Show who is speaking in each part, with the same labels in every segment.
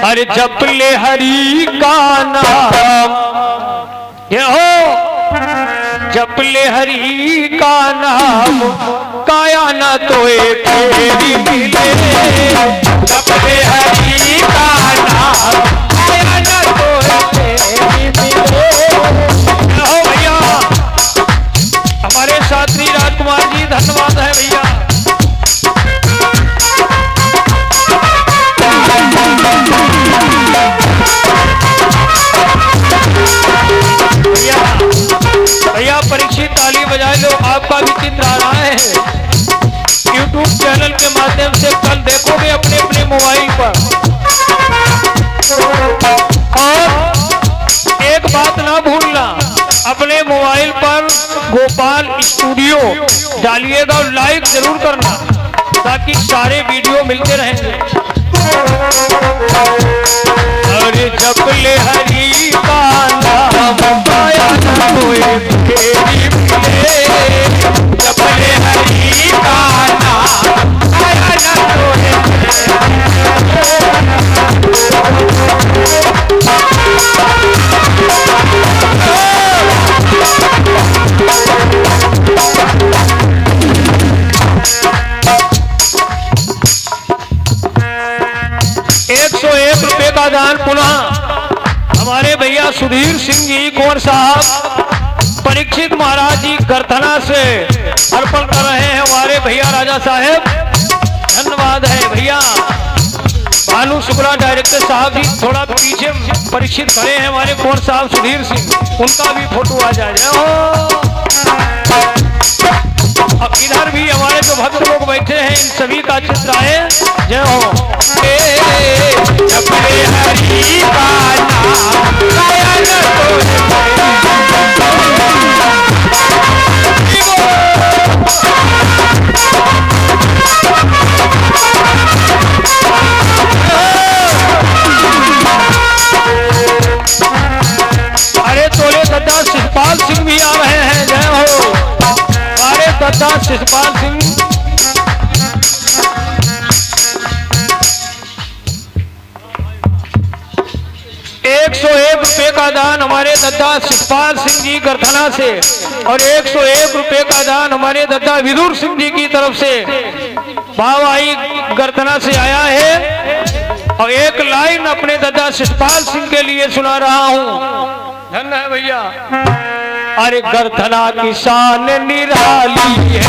Speaker 1: अरे जप ले हरि का नाम, ये हो जप ले हरि का नाम, काया न तो एक फेरी मिले। जप ले हरि का नाम, काया न तो एक फेरी मिले। हो भैया हमारे साथी राजकुमार जी, धन्यवाद है भैया। भैया परीक्षित ताली बजाए लो, आपका भी चित्र आ रहा है YouTube चैनल के माध्यम से, कल देखोगे अपने अपने मोबाइल पर। और एक बात ना भूलना, अपने मोबाइल पर गोपाल स्टूडियो डालिएगा और लाइक जरूर करना, ताकि सारे वीडियो मिलते रहेंगे। अरे जप ले हरि का नाम, काया न तो एक फेरी मिले। जप ले हरि का नाम, काया न तो एक ₹101 का दान पुनः हमारे भैया सुधीर सिंह जी कुंवर साहब परीक्षित महाराज जी गरथना से अर्पण कर रहे हैं। हमारे भैया राजा साहेब, धन्यवाद है भैया। भानु शुक्ला डायरेक्टर साहब भी थोड़ा पीछे परीक्षित खड़े हैं, हमारे कुंवर साहब सुधीर सिंह, उनका भी फोटो आ जाए। अब इधर भी हमारे जो भक्त लोग बैठे हैं, इन सभी का चित्र आए। जय हो। जप ले हरि का नाम, काया न तो अरे तोले दद्दा शिषपाल सिंह भी आ रहे हैं। जय हो। अरे दद्दा शिषपाल सिंह, ₹101 का दान हमारे दद्दा शिषपाल सिंह जी गरथना से, और ₹101 का दान हमारे दद्दा विदुर सिंह जी की तरफ से भावाई गरथना से आया है। और एक लाइन अपने दद्दा शिषपाल सिंह के लिए सुना रहा हूं। धन्य है भैया। अरे गरथना की शान निराली है,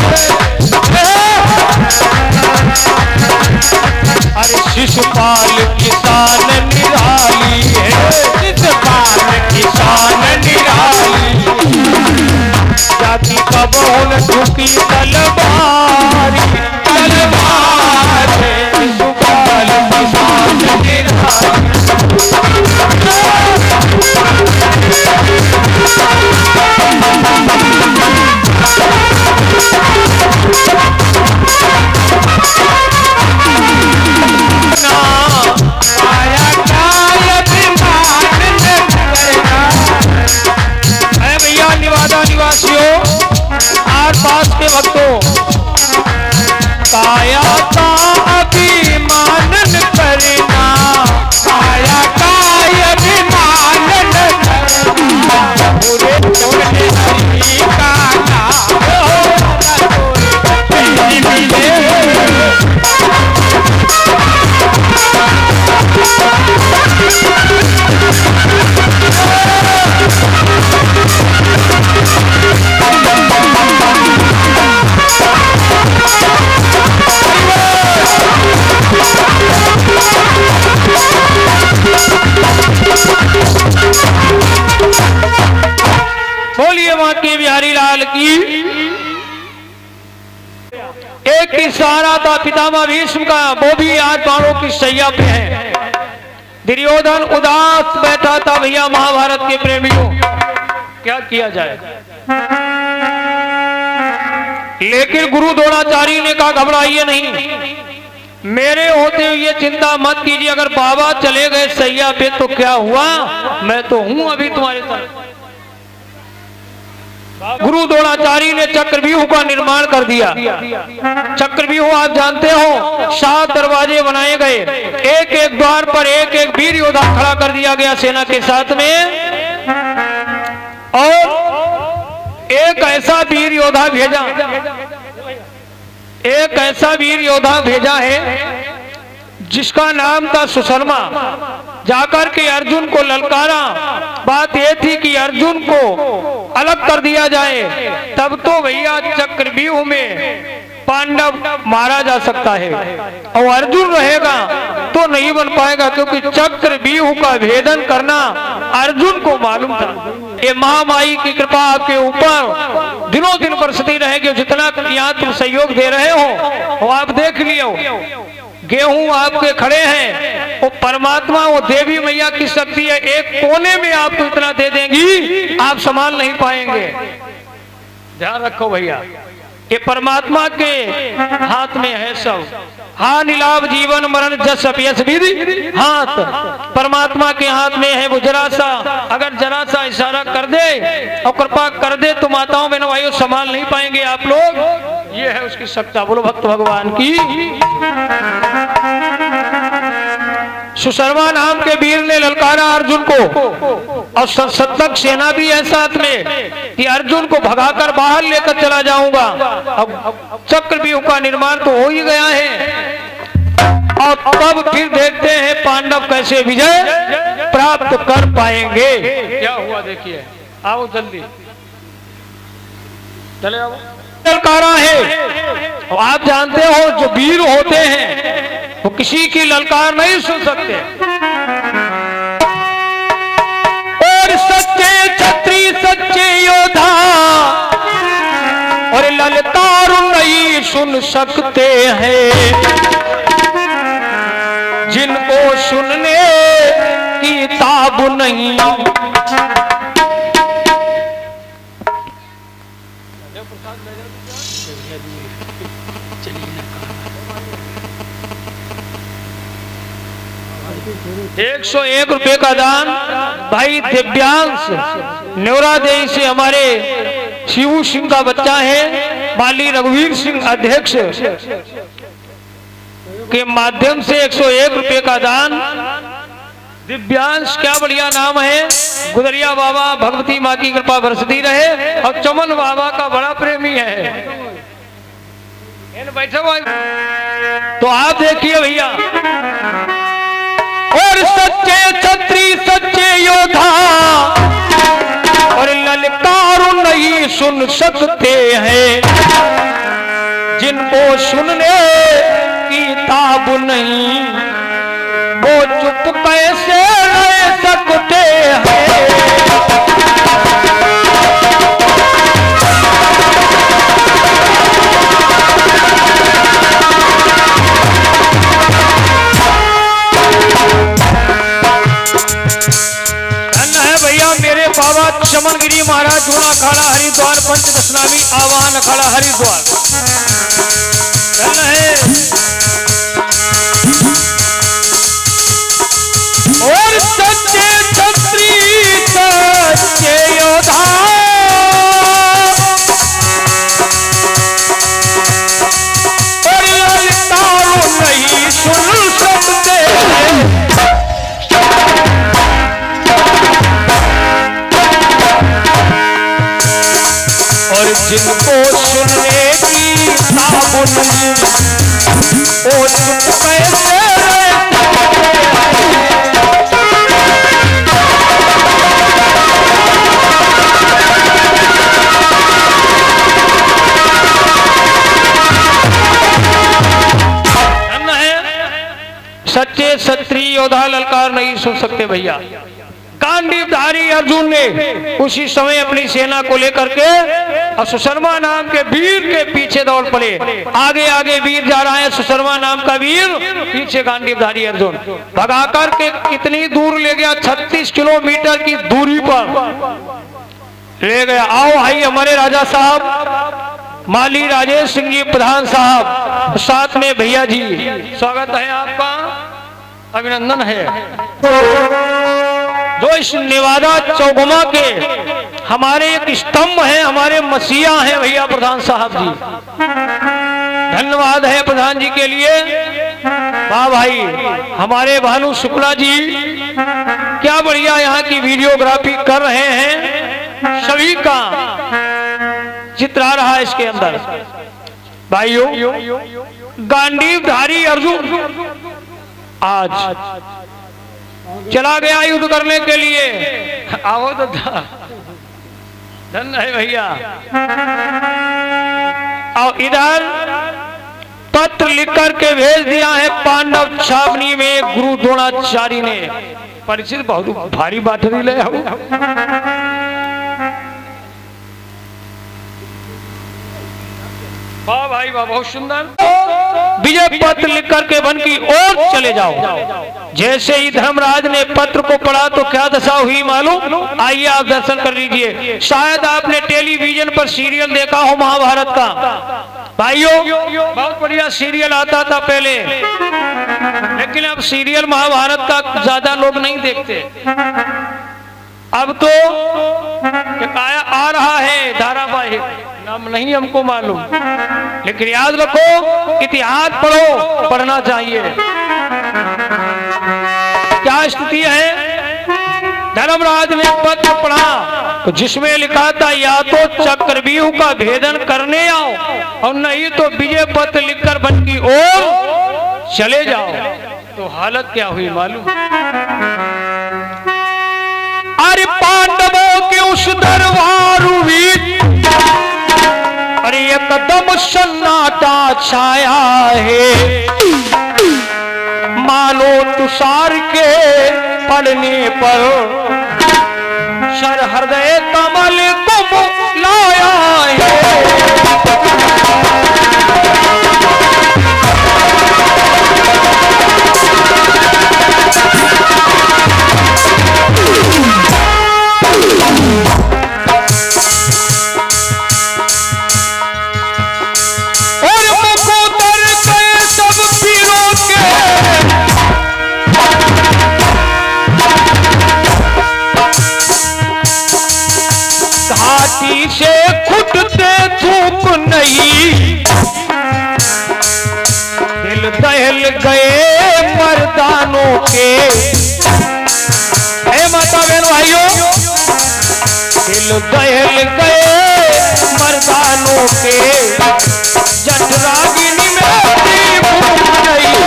Speaker 1: अरे शिशुपाल की शान निराली है। शिशुपाल की शान निराली, जाति कबूल झुकी तलवारी, तलवार है शिशुपाल की शान निराली। आसपास के भक्तों, काया का अभिमान करना, काया का अभिमान करना, पूरे तोड़ने हरि का नाम मिले। बोलिए बांके बिहारी लाल की। एक इशारा था पितामह भीष्म का, वो भी आज बाणों की सैया पे है। दुर्योधन उदास बैठा था भैया महाभारत के प्रेमियों, क्या किया जाए। लेकिन गुरु द्रोणाचार्य ने कहा घबराइए नहीं, मेरे होते हुए चिंता मत कीजिए। अगर बाबा चले गए सैया पे तो क्या हुआ, मैं तो हूं अभी तुम्हारे साथ। गुरु द्रोणाचार्य ने चक्रव्यूह का निर्माण कर दिया। चक्रव्यूह आप जानते हो 7 दरवाजे बनाए गए, एक एक द्वार पर एक एक वीर योद्धा खड़ा कर दिया गया सेना के साथ में, और एक ऐसा वीर योद्धा भेजा, एक ऐसा वीर योद्धा भेजा है जिसका नाम था सुशर्मा। जाकर के अर्जुन को ललकारा। बात यह थी कि अर्जुन को अलग कर दिया जाए, तब तो भैया चक्रव्यूह में पांडव मारा जा सकता है, और अर्जुन रहेगा तो नहीं बन पाएगा, क्योंकि चक्रव्यूह का भेदन करना अर्जुन को मालूम था। ये महामाई की कृपा आपके ऊपर दिनों दिन बरसती रहेगी। जितना यहाँ तुम सहयोग दे रहे हो वो आप देख लियो, गेहूं आपके खड़े हैं, वो परमात्मा वो देवी मैया की शक्ति है, एक कोने में आपको इतना दे देंगी आप संभाल नहीं पाएंगे। ध्यान रखो भैया, ये परमात्मा के हाथ में है सब। हाँ नीलाभ जीवन मरण जस अपयस विधि हाथ, परमात्मा के हाथ में है। वो जरा सा अगर जरा सा इशारा कर दे और कृपा कर दे तो माताओं बहनों भाइयों संभाल नहीं पाएंगे आप लोग। ये है उसकी सत्ता। बोलो भक्त भगवान की। सुशर्मा नाम के वीर ने ललकारा अर्जुन को, और सतलज सेना भी है साथ में कि अर्जुन को भगाकर बाहर लेकर चला जाऊंगा। अब चक्रव्यूह का निर्माण तो हो ही गया है, और तब फिर देखते हैं पांडव कैसे विजय प्राप्त कर पाएंगे। क्या हुआ देखिए, आओ जल्दी चले आओ। ललकारा है, और आप जानते हो जो वीर होते हैं वो किसी की ललकार नहीं सुन सकते, और सच्चे छत्री सच्चे योद्धा और ललकार नहीं सुन सकते हैं, जिनको सुनने की ताब नहीं। 101 रुपए का दान भाई दिव्यांश न्योरादेवी से हमारे शिवू सिंह का बच्चा है, माली रघुवीर सिंह अध्यक्ष के माध्यम से 101 रुपए का दान। दिव्यांश क्या बढ़िया नाम है। गुदरिया बाबा भगवती माँ की कृपा बरसती रहे, और चमन बाबा का बड़ा प्रेमी है। बैठे हुए तो आप देखिए भैया, और सच्चे छत्री सच्चे योद्धा और ललकार नहीं सुन सकते हैं, जिनको सुनने की ताब नहीं, वो चुप कैसे रह सकते हैं। बाबा चमनगिरी महाराज जूना अखाड़ा हरिद्वार पंचदशनामी आवाहन अखाड़ा हरिद्वार है। और सच्चे छत्री सच्चे योद्धा और ललकार नहीं सुन सकते हैं, और जिनको सुनने की ताब नहीं, वो चुप कैसे सच्चे क्षत्रिय योद्धा ललकार नहीं सुन सकते भैया। गांडीवधारी अर्जुन ने उसी समय अपनी सेना को लेकर के और सुशर्मा नाम के वीर के पीछे दौड़ पड़े। आगे आगे वीर जा रहा है, सुशर्मा नाम का वीर, पीछे गांडीवधारी अर्जुन भगाकर के कितनी दूर ले गया, 36 किलोमीटर की दूरी पर ले गया। आओ भाई हमारे राजा साहब माली राजेश सिंह जी प्रधान साहब, साथ में भैया जी, स्वागत है आपका, अभिनंदन है। जो इस नेवादा चौगुमा के हमारे एक स्तंभ है, हमारे मसीहा हैं भैया प्रधान साहब जी। धन्यवाद है प्रधान जी के लिए। वाह भाई, हमारे भानु शुक्ला जी क्या बढ़िया यहाँ की वीडियोग्राफी कर रहे हैं। सभी का चित्र आ रहा है इसके अंदर। भाइयों, गांडीवधारी अर्जुन आज चला गया युद्ध करने के लिए। आओ तो धन्य है भैया। और इधर पत्र लिख करके भेज दिया है पांडव छावनी में गुरु द्रोणाचार्य ने। परिचित बहुत भारी बात नहीं ले आओ। वाह भाई वाह, बहुत सुंदर। विजय पत्र लिख करके वन की ओर चले जाओ। जैसे ही धर्मराज ने पत्र को पढ़ा तो क्या दशा हुई मालूम? आइए आप दर्शन कर लीजिए। शायद आपने टेलीविजन पर सीरियल देखा हो महाभारत का। भाइयों, बहुत बढ़िया सीरियल आता था पहले, लेकिन अब सीरियल महाभारत का ज्यादा लोग नहीं देखते। अब तो एक आ रहा है धारावाहिक, नाम नहीं हमको मालूम, लेकिन याद रखो इतिहास पढ़ो, पढ़ना चाहिए। क्या स्थिति है? धर्मराज ने पत्र पढ़ा तो जिसमें लिखा था या तो चक्रव्यूह का भेदन करने आओ और नहीं तो विजय पत्र लिखकर वन की ओर चले जाओ। तो हालत क्या हुई मालूम? अरे पांडवों के उस दरबार में अरे एकदम सन्नाटा छाया है, मानो तुषार के पड़ने पर सर हृदय कमल को लाया है। से खुटते थूक नहीं, दिल दहल गए मर्दानों के। हे माता बहन भाइयों, दिल दहल गए मर्दानों के, जठरागिनी में भी भूख नहीं।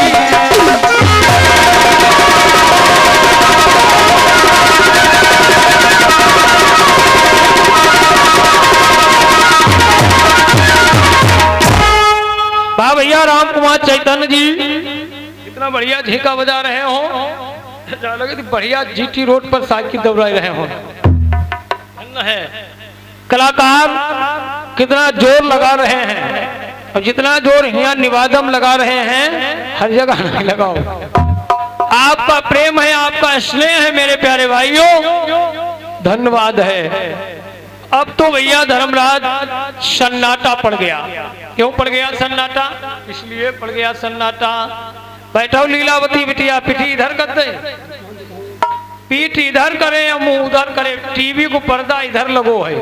Speaker 1: भैया राम कुमार चैतन्य जी इतना बढ़िया झीका बजा रहे हो, लगे बढ़िया जीटी रोड पर साइकिल दौड़ा रहे हो। है कलाकार कितना जोर लगा रहे हैं, और जितना जोर यहाँ निवादम लगा रहे हैं हर जगह नहीं लगाओ। आपका प्रेम है, आपका स्नेह है मेरे प्यारे भाइयों, धन्यवाद है। अब तो भैया धर्मराज सन्नाटा पड़ गया। क्यों पड़ गया सन्नाटा? इसलिए पड़ गया सन्नाटा। बैठो लीलावती बिटिया, पिठी इधर कर दे, पीठ इधर करे या मुंह उधर करे, टीवी को पर्दा इधर लगो है,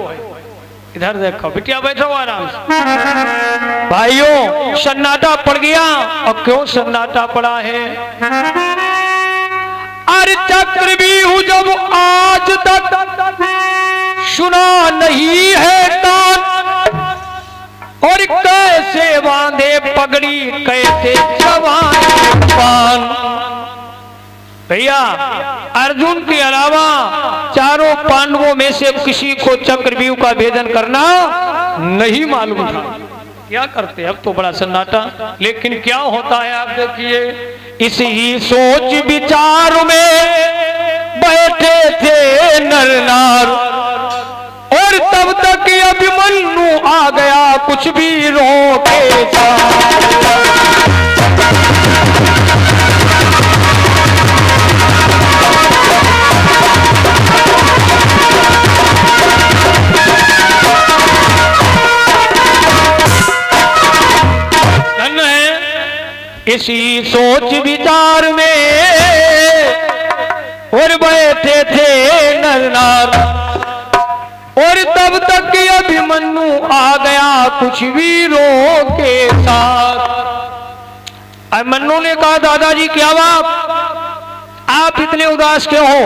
Speaker 1: इधर देखो बिटिया, बैठो आराम से। भाइयों सन्नाटा पड़ गया। और क्यों सन्नाटा पड़ा है? अरे चक्रव्यूह जब आज तक सुना नहीं है कान, और कैसे बांधे पगड़ी, कैसे जवान पान। भैया अर्जुन के अलावा चारों पांडवों में से किसी को चक्रव्यूह का भेदन करना नहीं मालूम था। क्या करते? अब तो बड़ा सन्नाटा। लेकिन क्या होता है आप देखिए, इसी सोच विचार में बैठे थे नर नार, और तब तक अभिमन्यु आ गया कुछ भी रोके इसी सोच विचार में और बैठे थे नर नार, और तब तक कि अभिमन्यु आ गया कुछ वीरों के साथ। अभिमन्यु ने कहा दादाजी क्या बात, आप इतने उदास क्यों हो,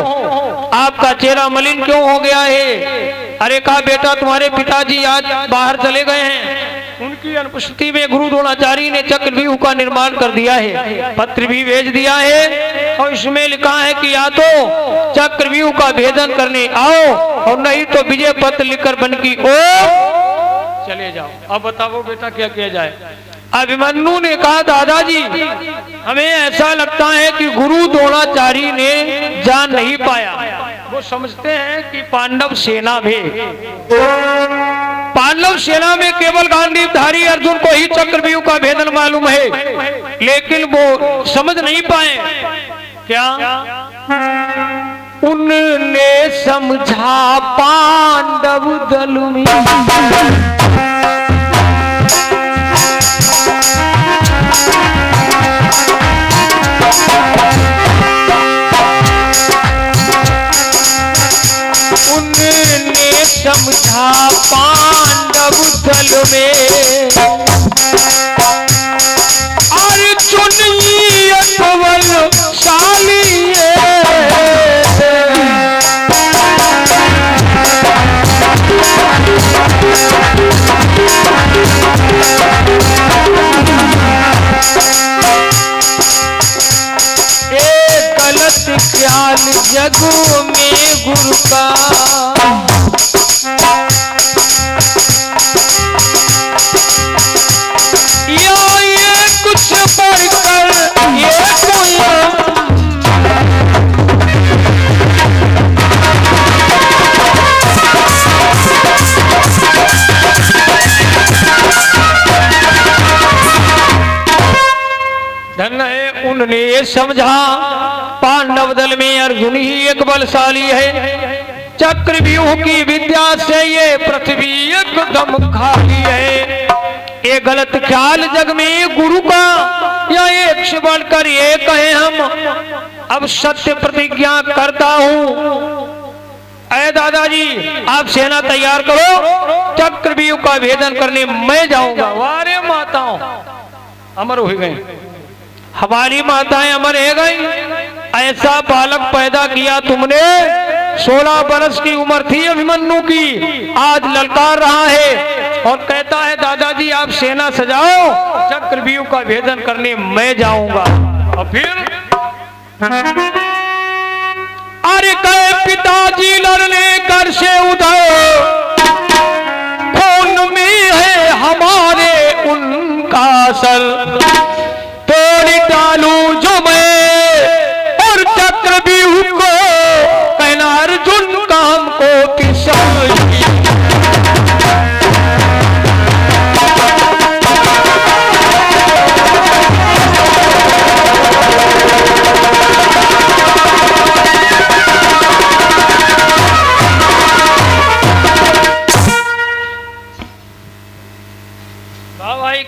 Speaker 1: आपका चेहरा मलिन क्यों हो गया है। अरे कहा बेटा तुम्हारे पिताजी आज बाहर चले गए हैं, उनकी अनुपस्थिति में गुरु द्रोणाचार्य ने चक्रव्यूह का निर्माण कर दिया है, पत्र भी भेज दिया है और इसमें लिखा है कि या तो चक्रव्यूह का भेदन करने आओ और नहीं तो विजय पत्र लिखकर बन की ओ चले जाओ। अब बताओ बेटा क्या किया जाए। अभिमन्यु ने कहा दादाजी हमें ऐसा लगता है कि गुरु द्रोणाचार्य ने जान नहीं पाया, वो समझते हैं कि पांडव सेना में केवल गांडीवधारी अर्जुन को ही चक्रव्यूह का भेदन मालूम है, लेकिन वो समझ नहीं पाए। क्या उनने समझा पांडव दल में उनने समझा पांडव दल में अर्जुन बलशाली गलत ख्याल जग में गुरु का या ये कुछ बढ़कर ये कोई धन है। उन्होंने ये समझा पांडव दल में अर्जुन ही एक बलशाली है, चक्रव्यूह की विद्या से ये पृथ्वी एकदम खाली है। ये गलत ख्याल जग में गुरु का या एक से बढ़कर ये कहे हम अब सत्य प्रतिज्ञा करता हूँ। अरे दादाजी आप सेना तैयार करो, चक्रव्यूह का भेदन करने मैं जाऊंगा। वारे माताओं अमर हो गए, हमारी माताएं अमर है गई। ऐसा बालक पैदा किया तुमने, 16 वर्ष की उम्र थी अभिमन्यु की, आज ललकार रहा है और कहता है दादाजी आप सेना सजाओ, चक्रव्यूह का भेदन करने मैं जाऊंगा। और फिर अरे कहे पिताजी लड़ने कर से उधर खून में है हमारे उनका सर, तोड़ डालू जो मैं और चक्रव्यूह को, कहना अर्जुन काम को किसान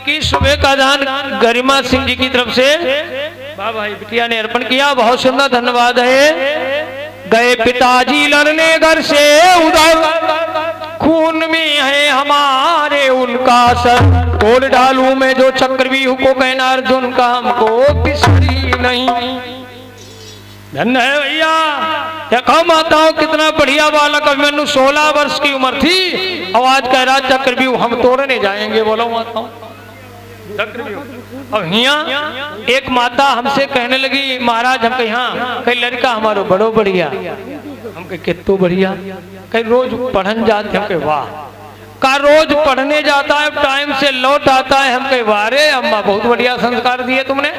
Speaker 1: की सुबह का दान गरिमा सिंह जी की तरफ से भाई बिटिया ने अर्पण किया, बहुत सुंदर धन्यवाद है। गए पिताजी लड़ने घर से उधर, खून में है हमारे उनका सर, तोड़ डालू मैं जो चक्रव्यूह को, कहना अर्जुन का हमको पिसरी नहीं। धन्य है भैया, देखो माताओं कितना बढ़िया बालक अभिमन्यु 16 वर्ष की उम्र थी और आज कह रहा चक्रव्यूह हम तोड़ने जाएंगे। बोलो माताओं अब यहाँ एक माता हमसे कहने लगी महाराज हम यहाँ कई लड़का हमारो बड़ो बढ़िया, हम कितो बढ़िया, कई रोज पढ़न जाते, हम वाह का रोज पढ़ने जाता है टाइम से लौट आता है, हम वारे अम्मा बहुत बढ़िया संस्कार दिए तुमने,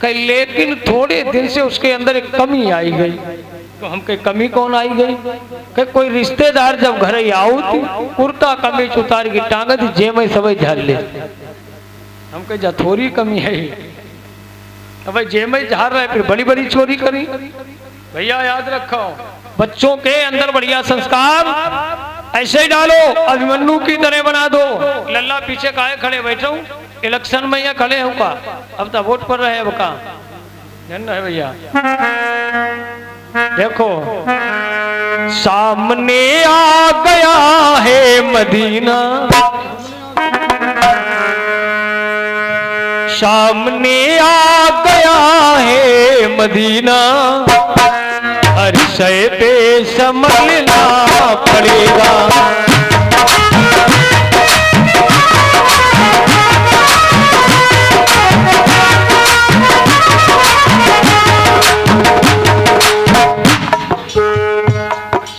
Speaker 1: कई लेकिन थोड़े दिन से उसके अंदर एक कमी आई गई। तो हम कमी कौन आई गई, कई कोई रिश्तेदार जब घर आओ कुर्ता कमीज उतार की टांगत जे में सब झाड़ ले, हम जा थोड़ी कमी है भाई, जे में झाड़ रहे फिर बड़ी बड़ी चोरी करी। भैया याद रखो बच्चों के अंदर बढ़िया संस्कार ऐसे ही डालो, अभिमन्यु की तरह बना दो। लल्ला पीछे काहे खड़े बैठो, इलेक्शन में यहाँ खड़े होगा, अब तो वोट पर रहे का है भैया। देखो सामने आ गया है मदीना, सामने आ गया है मदीना, हर शय पे संभलना पड़ेगा।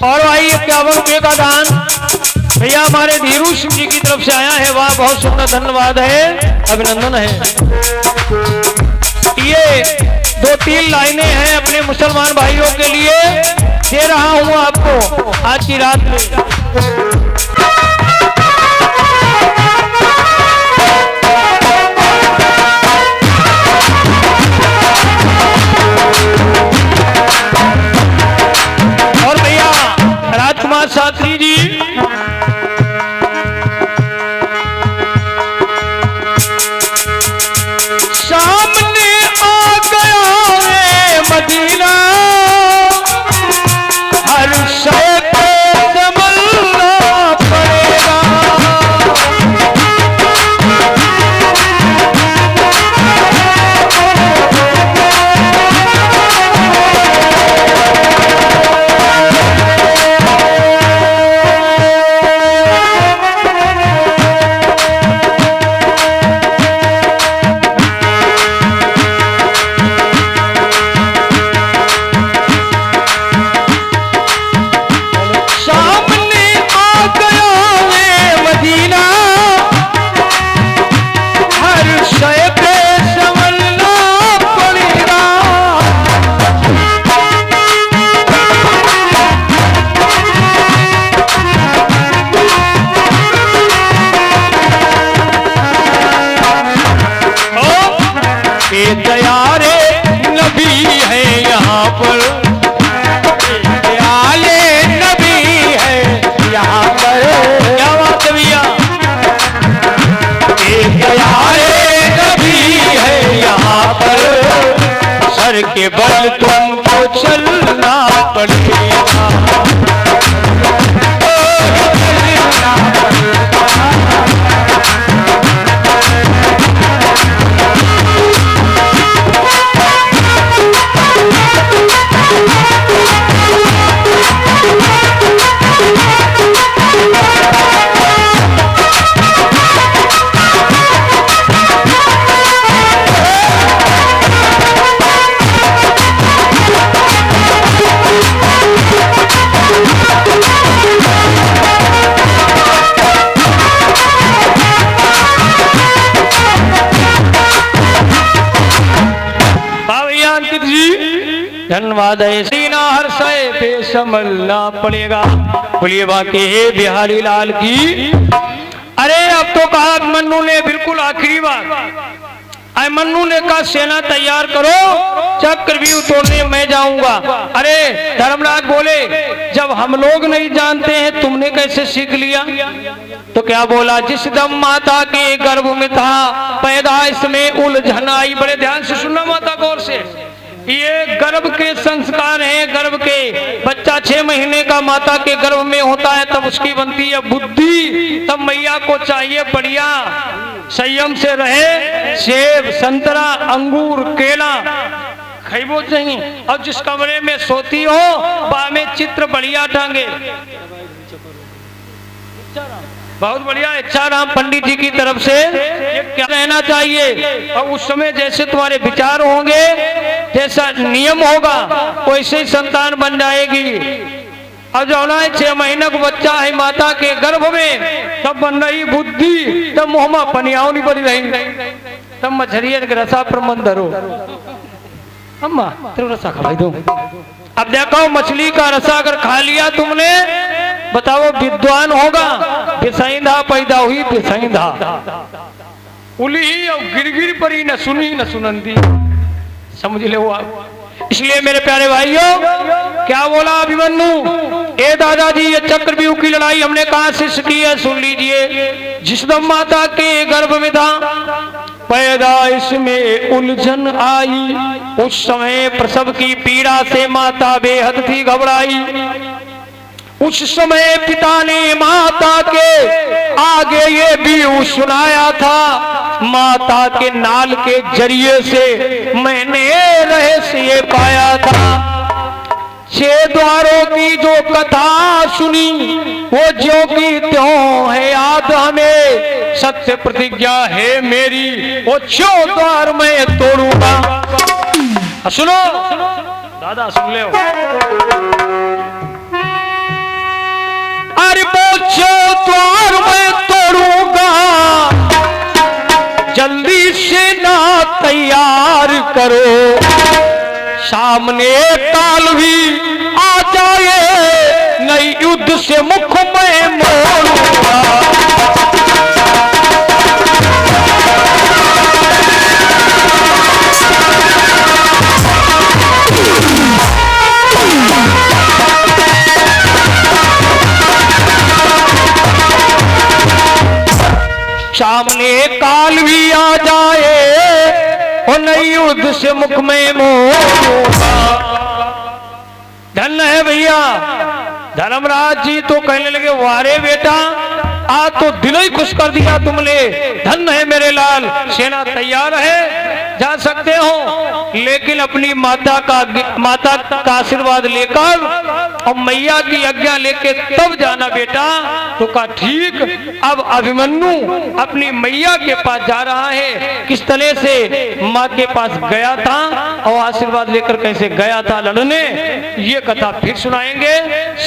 Speaker 1: और भाई 51 रुपये का दान भैया हमारे धीरू सिंह जी की तरफ से आया है, वाह बहुत सुंदर, धन्यवाद है, अभिनंदन है। ये 2-3 लाइनें हैं अपने मुसलमान भाइयों के लिए दे रहा हूं आपको आज की रात में। और भैया राजकुमार शास्त्री जी सामने आ गया है मदीना, हर शय पे संभलना पड़ेगा। दयारे नबी है यहाँ पर, दयाले नबी है यहाँ पर, क्या बात है भैया, दयारे नबी है यहाँ पर, सर के बल तुमको चलना पड़ेगा। धन्यवाद है। सीना हर शय पे संभलना पड़ेगा। बोलिए बाकी है बिहारी लाल की। अरे अब तो कहा मन्नू ने, बिल्कुल आखिरी बात, अरे मन्नू ने कहा सेना तैयार करो, चक्रव्यूह तोड़ने मैं जाऊंगा। अरे धर्मराज बोले जब हम लोग नहीं जानते हैं तुमने कैसे सीख लिया? तो क्या बोला, जिस दम माता के गर्भ में था पैदाइश में उलझन आई। बड़े ध्यान से सुनना माता गौर से, ये गर्भ के संस्कार हैं। गर्भ के बच्चा 6 महीने का माता के गर्भ में होता है, तब उसकी बनती है बुद्धि। तब मैया को चाहिए बढ़िया संयम से रहे, सेब संतरा अंगूर केला खाइबो चाहिए। और जिस कमरे में सोती हो वहां में चित्र बढ़िया टांगे। बहुत बढ़िया इच्छा राम पंडित जी की तरफ से क्या रहना चाहिए। और उस समय जैसे तुम्हारे विचार होंगे, जैसा नियम होगा, वैसे ही संतान बन जाएगी। अब जो है 6 महीने का बच्चा है माता के गर्भ में, तब बन रही बुद्धि, तब मुँह में पनियाओ नहीं बनी रही, तब मछरिया के रसा प्रबंध धरो। अम्मा तेरे रसा खा दो। अब देखो मछली का रसा अगर खा लिया तुमने, बताओ विद्वान होगा। बिसैंधा पैदा हुई बिसैंधा, उली और गिरगिर परी न सुनी न सुनंदी, समझ ले वो आप। इसलिए मेरे प्यारे भाइयों क्या बोला अभिमन्यु, ए दादाजी ये चक्रव्यूह की लड़ाई हमने कहा से की है, सुन लीजिए। जिस दम माता के गर्भ में था पैदाइश में उलझन आई, उस समय प्रसव की पीड़ा से माता बेहद थी घबराई। उस समय पिता ने माता के आगे ये भी सुनाया था, माता के नाल के जरिए से मैंने रहस्य पाया था। 6 द्वारों की जो कथा सुनी वो ज्यों की त्यों है याद हमें। सत्य प्रतिज्ञा है मेरी वो 6 द्वार मैं तोड़ूंगा। सुनो दादा, सुन ले। अरे वो 6 द्वार मैं तोड़ूंगा, जल्दी से ना तैयार करो, सामने काल भी आ जाए, नई युद्ध से मुख में मोड़ूंगा। सामने काल भी आ जाए और नई युद्ध से मुख में मोड़ूंगा। धन्य है भैया। धर्मराज जी तो कहने लगे, वारे बेटा आज तो दिल ही खुश कर दिया तुमने। धन्य है मेरे लाल, सेना तैयार है, जा सकते हो, लेकिन अपनी माता का आशीर्वाद लेकर और मैया की आज्ञा लेके तब जाना बेटा। तो कहा ठीक। अब अभिमन्यु अपनी मैया के पास जा रहा है। किस तरह से माँ के पास गया था और आशीर्वाद लेकर कैसे गया था लड़ने, ये कथा फिर सुनाएंगे।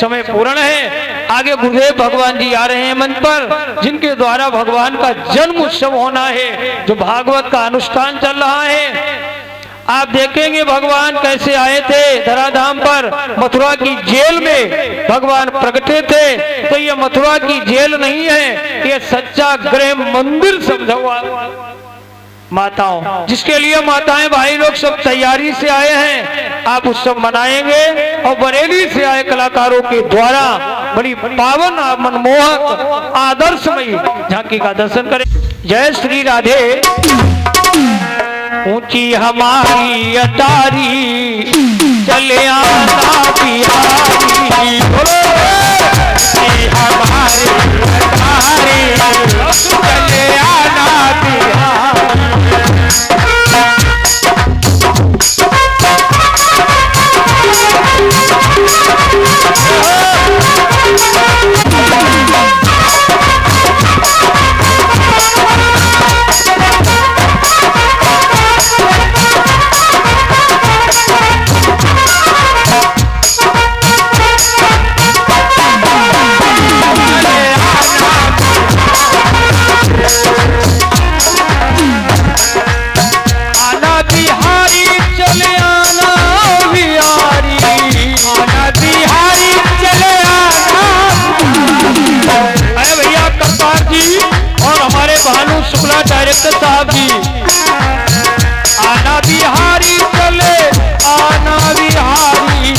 Speaker 1: समय पूर्ण है। आगे गुरुदेव भगवान जी आ रहे हैं मंच पर, जिनके द्वारा भगवान का जन्म उत्सव होना है, जो भागवत का अनुष्ठान चल रहा है। आप देखेंगे भगवान कैसे आए थे धराधाम पर। मथुरा की जेल में भगवान प्रकटे थे। तो ये मथुरा की जेल नहीं है, ये सच्चा गृह मंदिर समझा हुआ माताओं, जिसके लिए माताएं भाई लोग सब तैयारी से आए हैं। आप उत्सव मनाएंगे और बरेली से आए कलाकारों के द्वारा बड़ी पावन मनमोहक आदर्शमयी झांकी का दर्शन करें। जय श्री राधे। ऊंची हमारी अटारी चले आना बिहारी, हमारी अटारी चले आना बिहारी। डायरेक्टर साहब जी, आना बिहारी चले, आना बिहारी,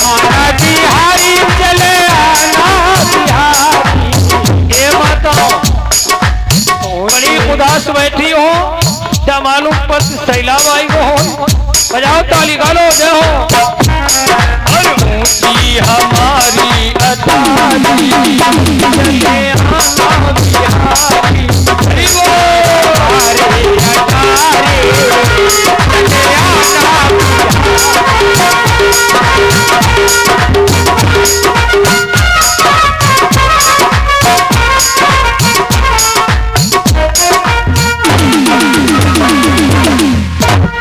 Speaker 1: आना बिहारी चले, आना बिहारी। ये माता बड़ी उदास बैठी हो, क्या मालूम पर शैलाबाई को हो। बजाओ ताली, गालो जय हो। ऊंची हमारी अटारी चले आना बिहारी,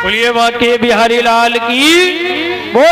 Speaker 1: बोलिए बाके बिहारी लाल की।